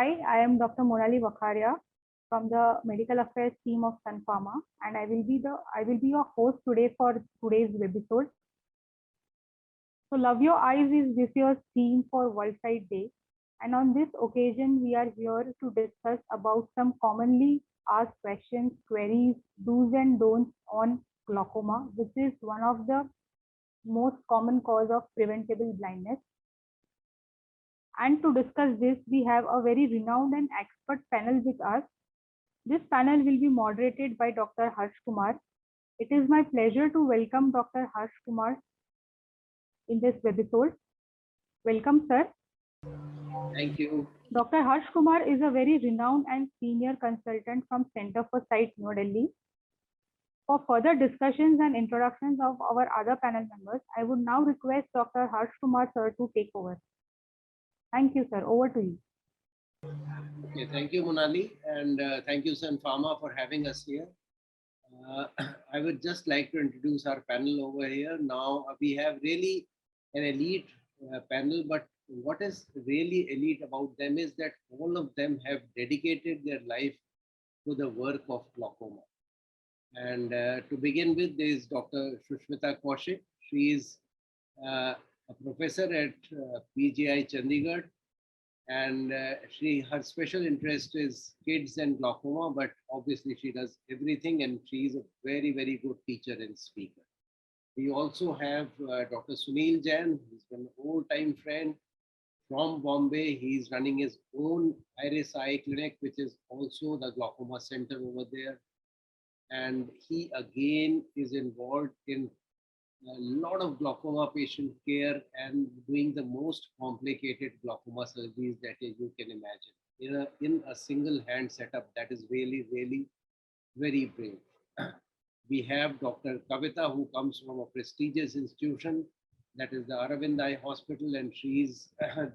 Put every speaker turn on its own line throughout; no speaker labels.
Hi, I am Dr. Monali Vakharia from the Medical Affairs team of Sun Pharma, and I will be your host today for today's episode. So, Love Your Eyes is this year's theme for World Sight Day, and on this occasion, we are here to discuss about some commonly asked questions, queries, do's and don'ts on glaucoma, which is one of the most common cause of preventable blindness. And to discuss this, we have a very renowned and expert panel with us. This panel will be moderated by Dr. Harsh Kumar. It is my pleasure to welcome Dr. Harsh Kumar in this episode. Welcome, sir.
Thank you.
Dr. Harsh Kumar is a very renowned and senior consultant from Center for Sight, New Delhi. For further discussions and introductions of our other panel members, I would now request Dr. Harsh Kumar, sir, to take over. Thank you, sir. Over to you.
Okay, thank you, Monali, and thank you, Sun Pharma, for having us here. I would just like to introduce our panel over here. Now, we have really an elite panel, but what is really elite about them is that all of them have dedicated their life to the work of glaucoma. And to begin with, there is Dr. Shushmita Kaushik. She is a professor at PGI Chandigarh, and her special interest is kids and glaucoma, but obviously she does everything, and she is a very, very good teacher and speaker. We also have Dr. Sunil Jain, who's an old-time friend from Bombay. He's running his own Iris Eye Clinic, which is also the glaucoma center over there. And he again is involved in a lot of glaucoma patient care and doing the most complicated glaucoma surgeries that you can imagine in a single hand setup. That is really, really very brave. We have Dr. Kavita, who comes from a prestigious institution, that is the Aravind Eye Hospital, and she's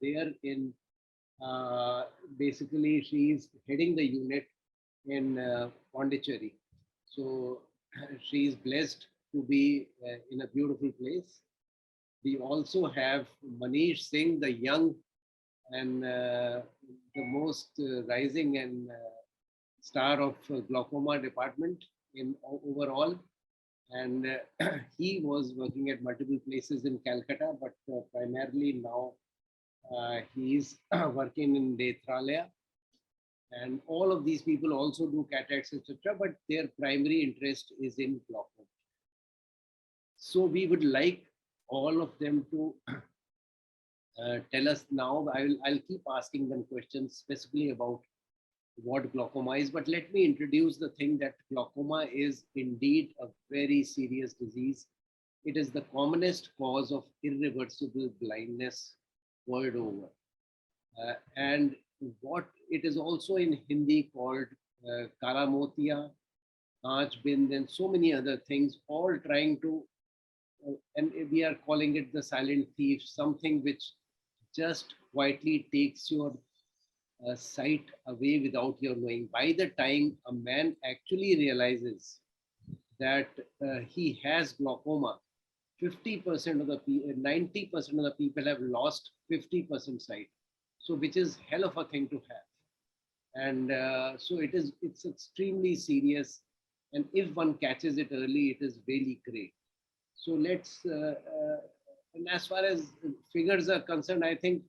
there in basically she's heading the unit in Pondicherry. So she is blessed to be in a beautiful place. We also have Manish Singh, the young and the most rising and star of glaucoma department in overall. And he was working at multiple places in Calcutta, but primarily now he is working in Nethralaya. And all of these people also do cataracts, etc., but their primary interest is in glaucoma. So we would like all of them to tell us now. I'll keep asking them questions specifically about what glaucoma is, but let me introduce the thing that glaucoma is indeed a very serious disease. It is the commonest cause of irreversible blindness world over. And what it is also in Hindi called Kala Motia, Kaanch Bind, and so many other things, all trying to, and we are calling it the silent thief, something which just quietly takes your sight away without your knowing. By the time a man actually realizes that he has glaucoma, 50% of the people, 90% of the people have lost 50% sight. So which is hell of a thing to have. And so it's extremely serious. And if one catches it early, it is really great. So and as far as figures are concerned, I think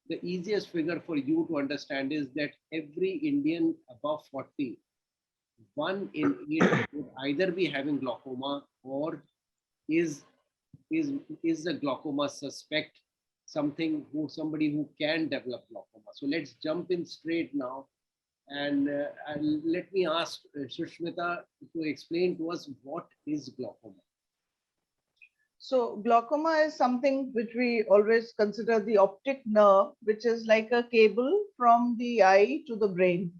the easiest figure for you to understand is that every Indian above 40, 1 in 8 would either be having glaucoma or is a glaucoma suspect, somebody who can develop glaucoma. So let's jump in straight now, and let me ask Sushmita to explain to us what is glaucoma.
So glaucoma is something which we always consider the optic nerve, which is like a cable from the eye to the brain.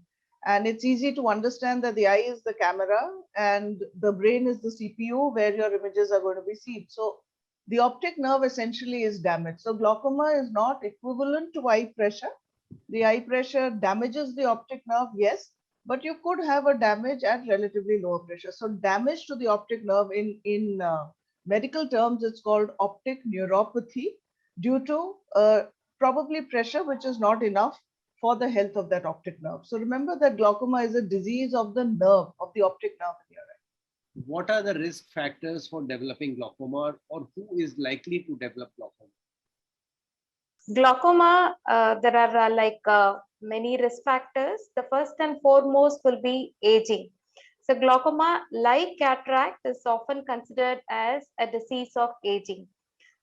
And it's easy to understand that the eye is the camera and the brain is the CPU where your images are going to be seen. So the optic nerve essentially is damaged. So glaucoma is not equivalent to eye pressure. The eye pressure damages the optic nerve, yes, but you could have a damage at relatively lower pressure. So damage to the optic nerve in medical terms, it's called optic neuropathy due to probably pressure which is not enough for the health of that optic nerve. So remember that glaucoma is a disease of the nerve, of the optic nerve in your eye.
What are the risk factors for developing glaucoma, or who is likely to develop glaucoma?
Glaucoma, there are many risk factors. The first and foremost will be aging. So glaucoma, like cataract, is often considered as a disease of aging.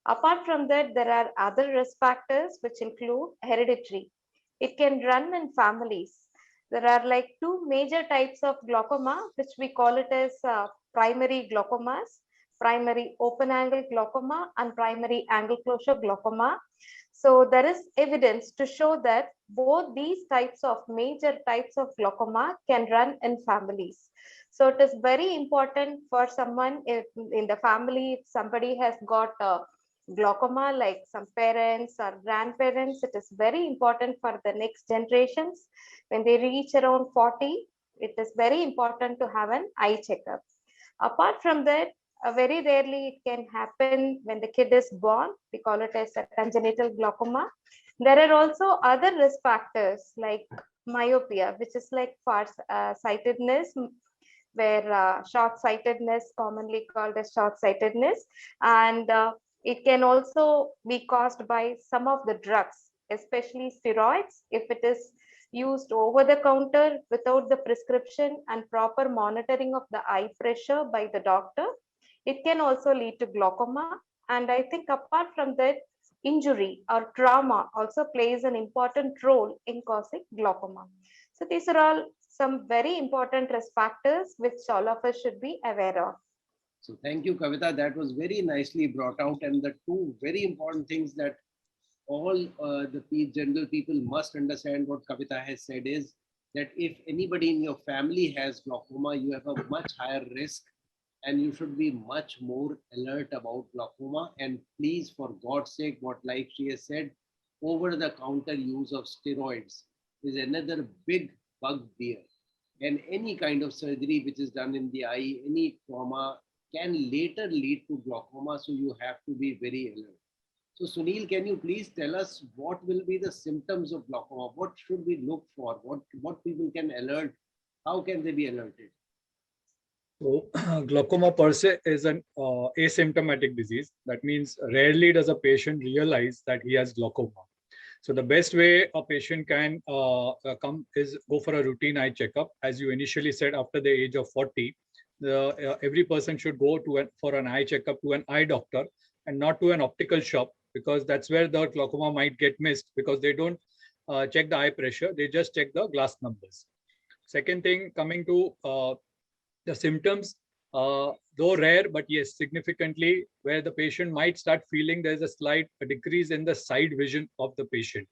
Apart from that, there are other risk factors which include hereditary. It can run in families. There are like two major types of glaucoma, which we call it as primary glaucomas, primary open angle glaucoma and primary angle closure glaucoma. So there is evidence to show that both these types of major types of glaucoma can run in families. So it is very important for someone in the family, if somebody has got glaucoma, like some parents or grandparents, it is very important for the next generations. When they reach around 40, it is very important to have an eye checkup. Apart from that, very rarely it can happen when the kid is born. We call it as a congenital glaucoma. There are also other risk factors like myopia, which is like far-sightedness, where short-sightedness, commonly called as short-sightedness, and it can also be caused by some of the drugs, especially steroids. If it is used over the counter without the prescription and proper monitoring of the eye pressure by the doctor, it can also lead to glaucoma. And I think apart from that, injury or trauma also plays an important role in causing glaucoma. So these are all some very important risk factors which all of us should be aware of.
So thank you, Kavita. That was very nicely brought out. And the two very important things that all the general people must understand what Kavita has said is that if anybody in your family has glaucoma, you have a much higher risk and you should be much more alert about glaucoma. And please, for God's sake, like she has said, over-the-counter use of steroids is another big bugbear. And any kind of surgery which is done in the eye, any trauma can later lead to glaucoma. So you have to be very alert. So Sunil, can you please tell us what will be the symptoms of glaucoma? What should we look for? What people can alert? How can they be alerted?
So glaucoma per se is an asymptomatic disease. That means rarely does a patient realize that he has glaucoma. So the best way a patient can come is go for a routine eye checkup. As you initially said, after the age of 40, every person should go for an eye checkup to an eye doctor and not to an optical shop, because that's where the glaucoma might get missed, because they don't check the eye pressure. They just check the glass numbers. Second thing, coming to the symptoms, though rare, but yes, significantly, where the patient might start feeling there's a slight decrease in the side vision of the patient.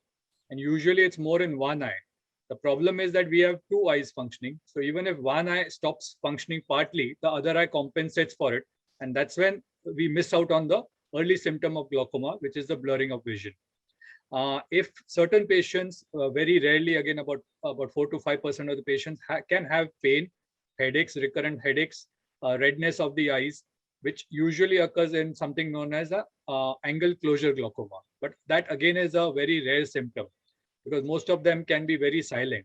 And usually it's more in one eye. The problem is that we have two eyes functioning. So even if one eye stops functioning partly, the other eye compensates for it. And that's when we miss out on the early symptom of glaucoma, which is the blurring of vision. If certain patients, very rarely, again, about 4 to 5% of the patients can have pain, headaches, recurrent headaches, redness of the eyes, which usually occurs in something known as a angle closure glaucoma. But that again is a very rare symptom, because most of them can be very silent.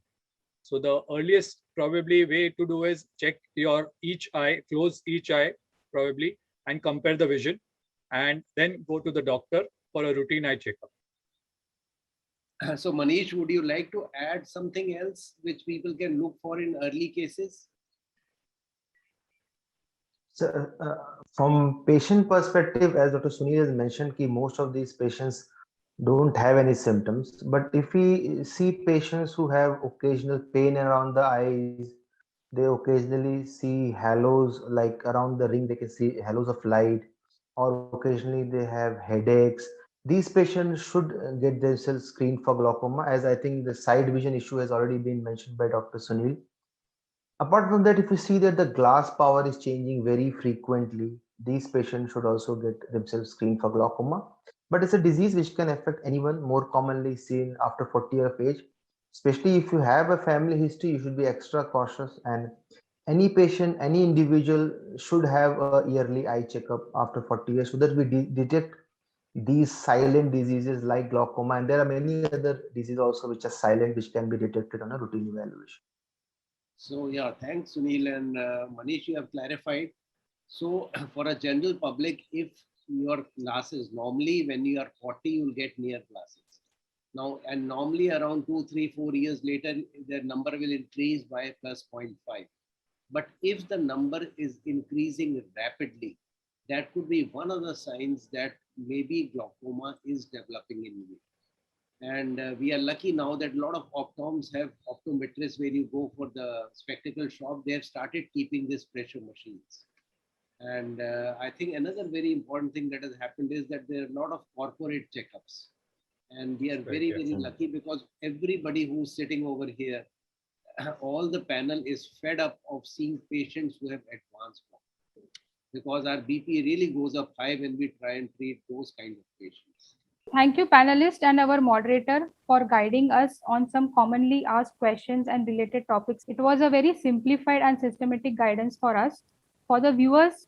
So the earliest probably way to do is check your each eye, close each eye probably, and compare the vision, and then go to the doctor for a routine eye checkup.
So Manish, would you like to add something else which people can look for in early cases?
So, from patient perspective, as Dr. Sunil has mentioned, most of these patients don't have any symptoms. But if we see patients who have occasional pain around the eyes, they occasionally see halos, like around the ring, they can see halos of light, or occasionally they have headaches. These patients should get themselves screened for glaucoma, as I think the side vision issue has already been mentioned by Dr. Sunil. Apart from that, if you see that the glass power is changing very frequently, these patients should also get themselves screened for glaucoma. But it's a disease which can affect anyone, more commonly seen after 40 years of age. Especially if you have a family history, you should be extra cautious, and any patient, any individual should have a yearly eye checkup after 40 years so that we detect these silent diseases like glaucoma, and there are many other diseases also which are silent, which can be detected on a routine evaluation.
So yeah, thanks Sunil and Manish, you have clarified. So for a general public, if your glasses, normally when you are 40, you'll get near glasses. Now, and normally around 2, 3, 4 years later, their number will increase by plus 0.5. But if the number is increasing rapidly, that could be one of the signs that maybe glaucoma is developing in you. And we are lucky now that a lot of optoms have optometrists where you go for the spectacle shop. They have started keeping these pressure machines. And I think another very important thing that has happened is that there are a lot of corporate checkups. And we are very, very lucky because everybody who's sitting over here, all the panel is fed up of seeing patients who have advanced glaucoma, because our BP really goes up high when we try and treat those kind of patients.
Thank you, panelists and our moderator, for guiding us on some commonly asked questions and related topics. It was a very simplified and systematic guidance for us. For the viewers,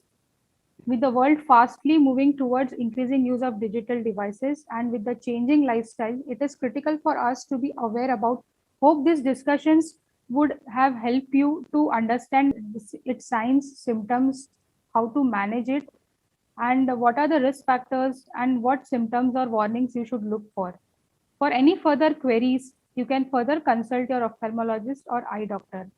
with the world fastly moving towards increasing use of digital devices and with the changing lifestyle, it is critical for us to be aware about. Hope these discussions would have helped you to understand its signs, symptoms, how to manage it, and what are the risk factors and what symptoms or warnings you should look for. For any further queries, you can further consult your ophthalmologist or eye doctor.